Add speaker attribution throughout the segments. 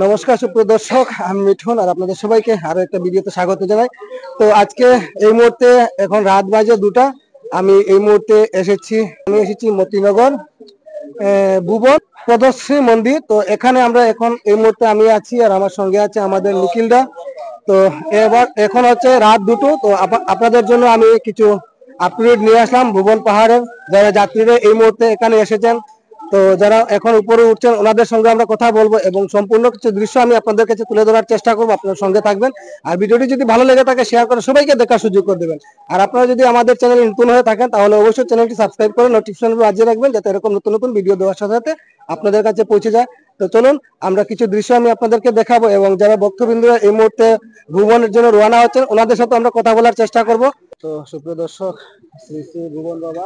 Speaker 1: নমস্কার সুপ্রিয় দর্শক, আমি মিঠুন আর আপনাদের সবাইকে আরো একটা ভিডিওতে স্বাগত জানাই। তো আজকে এই মুহূর্তে এখন রাত বাজে 2টা। আমি এই মুহূর্তে এসেছি মতিনগর ভুবন পদশ্রী মন্দির। তো এখানে আমরা এখন এই মুহূর্তে আমি আছি আর আমার সঙ্গে আছে আমাদের নিখিলদা। তো এখন হচ্ছে রাত 2টো। তো আপনাদের জন্য আমি কিছু আপডেট নিয়ে আসলাম ভুবন পাহাড়ের যারা যাত্রীরা এই মুহূর্তে এখানে এসেছেন। তো যারা এখন উপরে উঠছেন ওনাদের সঙ্গে আমরা কথা বলবো এবং সম্পূর্ণ কিছু দৃশ্য আমি আপনাদের কাছে তুলে ধরার চেষ্টা করবো। আপনার সঙ্গে থাকবেন আর ভিডিওটি যদি ভালো লেগে থাকে শেয়ার করে সবাইকে দেখার সুযোগ করে দেবেন। আর আপনারা যদি আমাদের চ্যানেল নতুন হয়ে থাকেন তাহলে অবশ্যই চ্যানেলটি সাবস্ক্রাইব করে নোটিফিকেশন বাজিয়ে রাখবেন, যাতে এরকম নতুন নতুন ভিডিও দেওয়ার সাথে সাথে আপনাদের কাছে পৌঁছে যায়। তো চলুন আমরা কিছু দৃশ্য আমি আপনাদেরকে দেখাবো এবং যারা ভক্তবৃন্দরা এই মুহূর্তে ভুবনের জন্য রওনা হচ্ছেন ওনাদের সাথে আমরা কথা বলার চেষ্টা করব। তো সুপ্রিয় দর্শক, শ্রী শ্রী ভুবন বাবা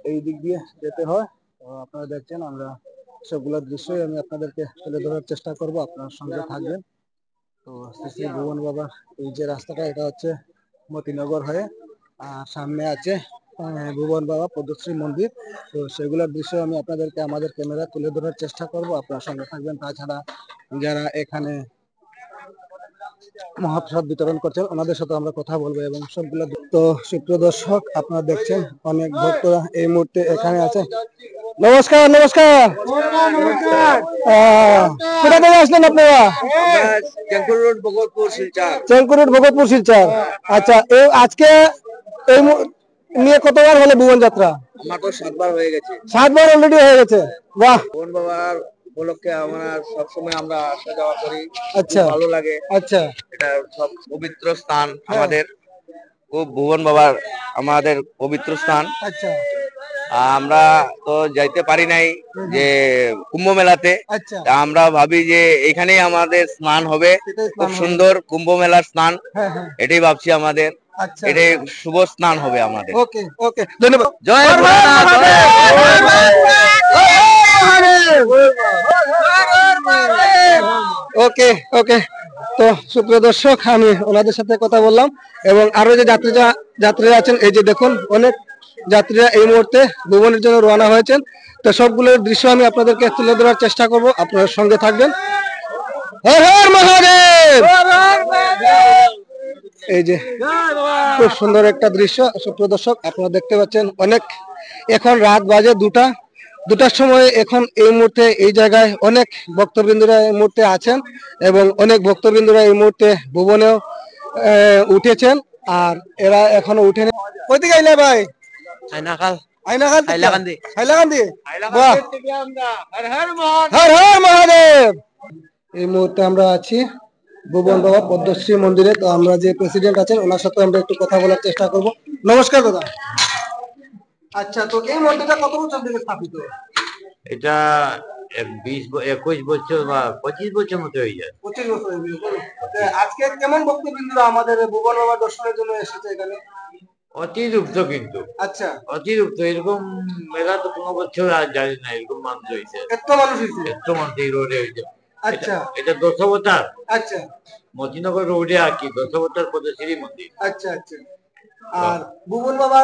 Speaker 1: এই দিক দিয়ে যেতে হয়। তো আপনারা দেখছেন আমরা সবগুলো দৃশ্যই আমি আপনাদেরকে তুলে ধরার চেষ্টা করব, আপনার সঙ্গে থাকবেন। তো শ্রী শ্রী ভুবন বাবা এই যে রাস্তাটা, এটা হচ্ছে মতিনগর হয়ে, আর সামনে আছে ভুবন বাবা পদশ্রী মন্দির। তো সেগুলোর দৃশ্য আমি আপনাদেরকে আমাদের ক্যামেরা তুলে ধরার চেষ্টা করব, আপনার সঙ্গে থাকবেন। তাছাড়া যারা এখানে মহাপ্রসাদ বিতরণ করছেন ওনাদের সাথে আমরা কথা বলবো এবং সবগুলো। তো সুপ্রিয় দর্শক, আপনারা দেখছেন অনেক ভক্তরা এই মুহূর্তে এখানে আছে। নমস্কার নমস্কার। কোথা থেকে আসলেন আপনারা?
Speaker 2: চেঙ্কুর রোড ভগতপুর শিলচর।
Speaker 1: চেঙ্কুর রোড ভগতপুর শিলচর। আচ্ছা, এই আজকে এই নিয়ে কতবার হলো ভুবন যাত্রা?
Speaker 2: আমার তো 7 বার হয়ে গেছে।
Speaker 1: 7 বার অলরেডি হয়ে গেছে। বাহ।
Speaker 2: ভুবন বাবার উপলক্ষে আমরা সবসময় আমরা আসা যাওয়া করি।
Speaker 1: আচ্ছা,
Speaker 2: ভালো লাগে।
Speaker 1: আচ্ছা,
Speaker 2: এটা সব পবিত্র স্থান আমাদের। খুব ভুবন বাবার আমাদের পবিত্র স্থান।
Speaker 1: আচ্ছা,
Speaker 2: আমরা তো যাইতে পারি নাই যে কুম্ভ মেলাতে।
Speaker 1: আচ্ছা,
Speaker 2: আমরা ভাবি যে এখানেই আমাদের স্নান হবে, খুব সুন্দর কুম্ভ মেলার স্নান। এটাই ভাবছি আমাদের।
Speaker 1: আচ্ছা,
Speaker 2: এটাই শুভ স্নান হবে আমাদের।
Speaker 1: ওকে ওকে, ধন্যবাদ।
Speaker 2: জয়
Speaker 1: ওকে ওকে। তো সুপ্রিয় দর্শক, আমি ওনাদের সাথে কথা বললাম এবং আরো যে যাত্রীরা আছেন, এই যে দেখুন অনেক যাত্রীরা এই মুহূর্তে ভুবনের জন্য রওনা হয়েছেন। তো সবগুলোর দৃশ্য আমি আপনাদেরকে তুলে ধরার চেষ্টা করব, আপনার সঙ্গে থাকবেন। হর হর মহাদেব। এই যে খুব সুন্দর একটা দৃশ্য সুপ্রিয় দর্শক, আপনারা দেখতে পাচ্ছেন। এখন রাত বাজে 2টার সময়। এখন এই মুহূর্তে এই জায়গায় অনেক ভক্তবৃন্দরা এই মুহূর্তে আছেন এবং অনেক ভক্তবৃন্দরা এই মুহূর্তে ভুবনেও উঠেছেন আর এরা এখনো উঠেনি। কই থেকে আইলে ভাই? হাইলাকান্দি। বাহ, হর হর মহাদেব। এই মুহূর্তে আমরা আছি ভুবন বাবা পদ্মশ্রী মন্দিরে। তো আমরা যে প্রেসিডেন্ট আছেন ওনার সাথে আমরা একটু কথা বলার চেষ্টা করব। নমস্কার দাদা। আচ্ছা, তো এই মন্দিরটা কত বছর ধরে স্থাপিত?
Speaker 2: এটা 21 বছর বা 25 বছর মতো হয়ে যায়।
Speaker 1: 25 বছর হয়ে গেছে। আজকে কেমন ভক্তবৃন্দরা আমাদের ভুবন বাবা দর্শনের জন্য এসেছে এখানে?
Speaker 2: অতিরিক্ত, কিন্তু
Speaker 1: আচ্ছা,
Speaker 2: অতিরিক্ত। এরকম মেলা তো কোনো বছর আর জানি না এরকম মানুষ হয়েছে।
Speaker 1: এত মানুষ হয়েছে?
Speaker 2: এত মানুষ এই রোডে হয়েছে।
Speaker 1: আচ্ছা,
Speaker 2: এটা 10 অবতার।
Speaker 1: আচ্ছা,
Speaker 2: মতিনগর রোডে আর কি 10 অবতার পদশ্রী মন্দির।
Speaker 1: আচ্ছা, আচ্ছা। আর ভুবন বাবা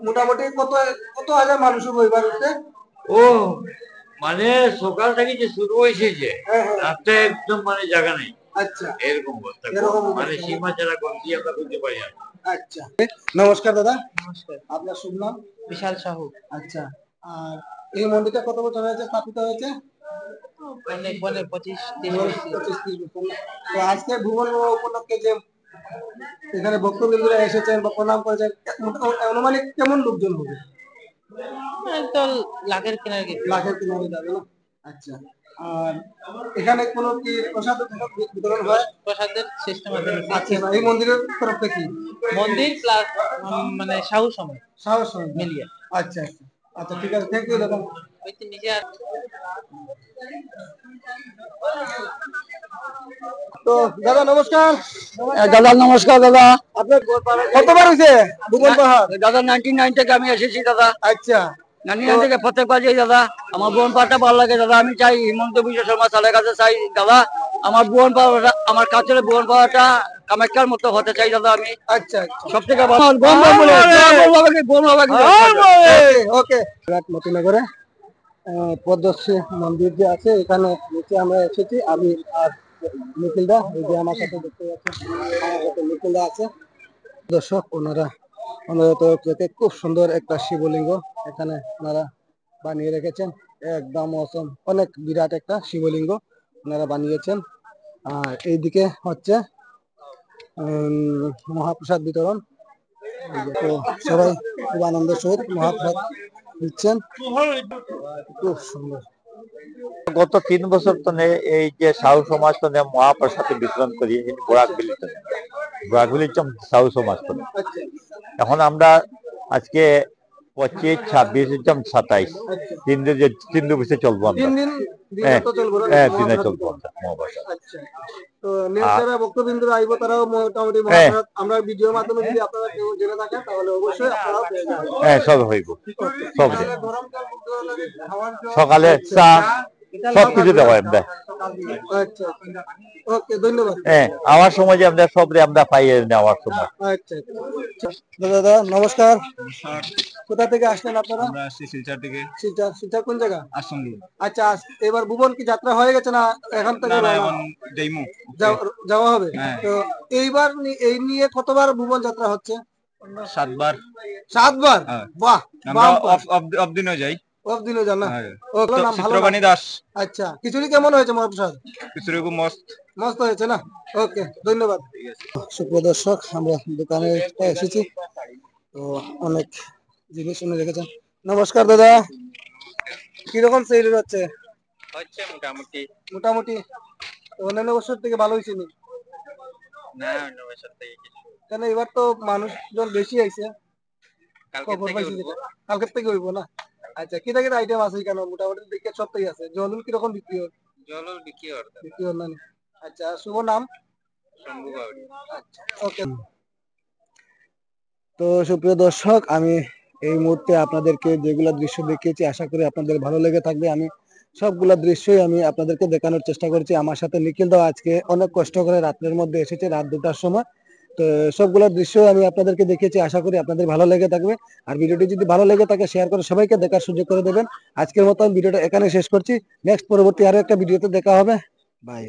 Speaker 1: মোটামুটি কত কত হাজার মানুষ রবিবার উঠতে?
Speaker 2: ও মানে সকাল থেকে যে শুরু হয়েছে যে রাতে একদম মানে জায়গা নেই।
Speaker 1: আচ্ছা,
Speaker 2: এরকম অবস্থা, মানে সীমা ছাড়া গন্তি আমরা করতে পারি না।
Speaker 1: আচ্ছা, নমস্কার দাদা। নমস্কার। আপনার শুভ নাম?
Speaker 3: বিশাল সাহু।
Speaker 1: আচ্ছা, আর এই মন্দিরটা কত বছর হয়েছে স্থাপিত হয়েছে?
Speaker 3: অনেক 25-30 বছর।
Speaker 1: তো আজকে ভুবন বাবা উপলক্ষে যে এখানে ভক্তবৃন্দরা এসেছেন বা প্রণাম করেছেন, অনুমানিক কেমন লোকজন হবে?
Speaker 3: তো লাখের কিনারে
Speaker 1: যাবে না? আচ্ছা, আর এখানে কোনো কি প্রসাদ বিতরণ হয়?
Speaker 3: প্রসাদের সিস্টেম আছে।
Speaker 1: আচ্ছা, এই মন্দিরের তরফ থেকে
Speaker 3: মন্দির প্লাস মানে সাহু সময়
Speaker 1: সাহস
Speaker 3: মিলিয়ে।
Speaker 1: আচ্ছা আচ্ছা আচ্ছা, ঠিক আছে, থ্যাংক ইউ দাদা।
Speaker 3: নিজে
Speaker 1: তো দাদা নমস্কার।
Speaker 4: দাদা নমস্কার। দাদা
Speaker 1: আপনার কতবার হয়েছে ভুবন পাহাড়?
Speaker 4: দাদা 99 থেকে আমি এসেছি দাদা।
Speaker 1: আচ্ছা,
Speaker 4: 99 থেকে প্রত্যেকবার যাই দাদা। আমার ভুবন পাহাড়টা ভালো লাগে দাদা। আমি চাই হিমন্ত বিশ্ব শর্মা স্যারের কাছে চাই দাদা আমার ভুবন পাহাড়টা, আমার কাছের ভুবন পাহাড়টা কামাখ্যার মতো হতে চাই দাদা আমি।
Speaker 1: আচ্ছা,
Speaker 4: সব থেকে ভালো ওকে।
Speaker 1: মতিনগরে পদ্মশ্রী মন্দির যে আছে এখানে নিচে আমরা এসেছি, আমি আর নিখিলদা, এই যে আমার সাথে দেখতে পাচ্ছেন আমার সাথে নিখিলদা আছে। দর্শক ওনারা ওনারা তো থেকে খুব সুন্দর একটা শিবলিঙ্গ এখানে ওনারা বানিয়ে রেখেছেন, একদম অসম, অনেক বিরাট একটা শিবলিঙ্গ ওনারা বানিয়েছেন। আর এইদিকে হচ্ছে মহাপ্রসাদ বিতরণ, তো সবাই খুব আনন্দের সহিত মহাপ্রসাদ দিচ্ছেন, খুব সুন্দর।
Speaker 5: গত 3 বছর তনে এই যে সাহু সমাজ তনে মহাপ্রসাদ বিতরণ করি বরাকবিলি তনে বরাকবিলি সাহু সমাজ তনে। এখন আমরা আজকে 25, 26, 27 তিন দিন বসে চলবো আমরা।
Speaker 1: দিনে তো চলবো না?
Speaker 5: হ্যাঁ, দিনে চলবো আমরা মহাপ্রসাদ।
Speaker 1: আচ্ছা, তো নেক্সট যারা ভক্তবৃন্দরা আইব তারাও মোটামুটি
Speaker 5: হ্যাঁ।
Speaker 1: মহাপ্রসাদ আমরা ভিডিওর মাধ্যমে যদি আপনারা কেউ জেনে থাকেন তাহলে অবশ্যই আপনারাও পেয়ে যাবেন।
Speaker 5: হ্যাঁ, সব হইব, সব দিন।
Speaker 1: তাহলে গরমকাল খাওয়ার জন্য
Speaker 5: সকালে চা সবকিছু দেওয়া আমরা।
Speaker 1: আচ্ছা, ওকে, ধন্যবাদ।
Speaker 5: হ্যাঁ, আমার সময় যে আমরা সব আমরা পাই নেওয়ার সময়।
Speaker 1: আচ্ছা, দাদা নমস্কার, কোথা থেকে আসলেন আপনারা?
Speaker 6: আমরা আসছি শিলচর থেকে।
Speaker 1: শিলচর, শিলচর কোন জায়গা?
Speaker 6: আসঙ্গি।
Speaker 1: আচ্ছা, এবার ভুবন কি যাত্রা হয়ে গেছে না এখন থেকে
Speaker 6: না না, এখন যাইমু।
Speaker 1: যাওয়া হবে?
Speaker 6: হ্যাঁ।
Speaker 1: তো এইবার এই নিয়ে কতবার ভুবন যাত্রা হচ্ছে?
Speaker 6: 7 বার।
Speaker 1: 7 বার?
Speaker 6: হ্যাঁ।
Speaker 1: বাহ,
Speaker 6: আমরা অফ দিনও যাই।
Speaker 1: অফ দিনও যান না?
Speaker 6: হ্যাঁ।
Speaker 1: ও, নাম ভালো নাম।
Speaker 6: চিত্রবাণী দাস।
Speaker 1: আচ্ছা, খিচুড়ি কেমন হয়েছে মহাপ্রসাদ?
Speaker 6: খিচুড়ি খুব মস্ত।
Speaker 1: মস্ত হয়েছে না? ওকে, ধন্যবাদ। সুপ্রিয় দর্শক, আমরা দোকানে এসেছি, তো অনেক জিনিস উনি রেখেছেন। নমস্কার দাদা, কিরকম সেল হচ্ছে?
Speaker 3: হচ্ছে মোটামুটি।
Speaker 1: মোটামুটি? তো অন্যান্য বছর থেকে ভালো হয়েছে নি?
Speaker 3: না, অন্য বছর থেকে কিছু।
Speaker 1: কেন এবার তো মানুষজন বেশি আইছে,
Speaker 3: কালকে
Speaker 1: খবর
Speaker 3: থেকে
Speaker 1: পাইছি
Speaker 3: উঠবো।
Speaker 1: যেটা। কালকের থেকে হইব না? আচ্ছা, কিটা কিটা আইটেম আছে কেন? মোটামুটি দেখে সবটাই আছে। জলুল কিরকম বিক্রি হয়?
Speaker 3: জলও বিক্রি হয় না।
Speaker 1: বিক্রি হয় না? আচ্ছা, শুভ নাম?
Speaker 3: শম্ভু বাউরি।
Speaker 1: আচ্ছা, ওকে। তো সুপ্রিয় দর্শক, আমি এই মুহূর্তে আপনাদেরকে যেগুলা দৃশ্য দেখিয়েছি আশা করি আপনাদের ভালো লেগে থাকবে। আমি সবগুলা দৃশ্যই আমি আপনাদেরকে দেখানোর চেষ্টা করছি। আমার সাথে নিখিল দাও আজকে অনেক কষ্ট করে রাত্রের মধ্যে এসেছে, রাত 2টার সময়। তো সবগুলা দৃশ্য আমি আপনাদেরকে দেখিয়েছি, আশা করি আপনাদের ভালো লেগে থাকবে। আর ভিডিওটি যদি ভালো লেগে থাকে শেয়ার করে সবাইকে দেখার সুযোগ করে দেবেন। আজকের মতো আমি ভিডিওটা এখানে শেষ করছি। নেক্সট পরবর্তী আরো একটা ভিডিওতে দেখা হবে। বাই।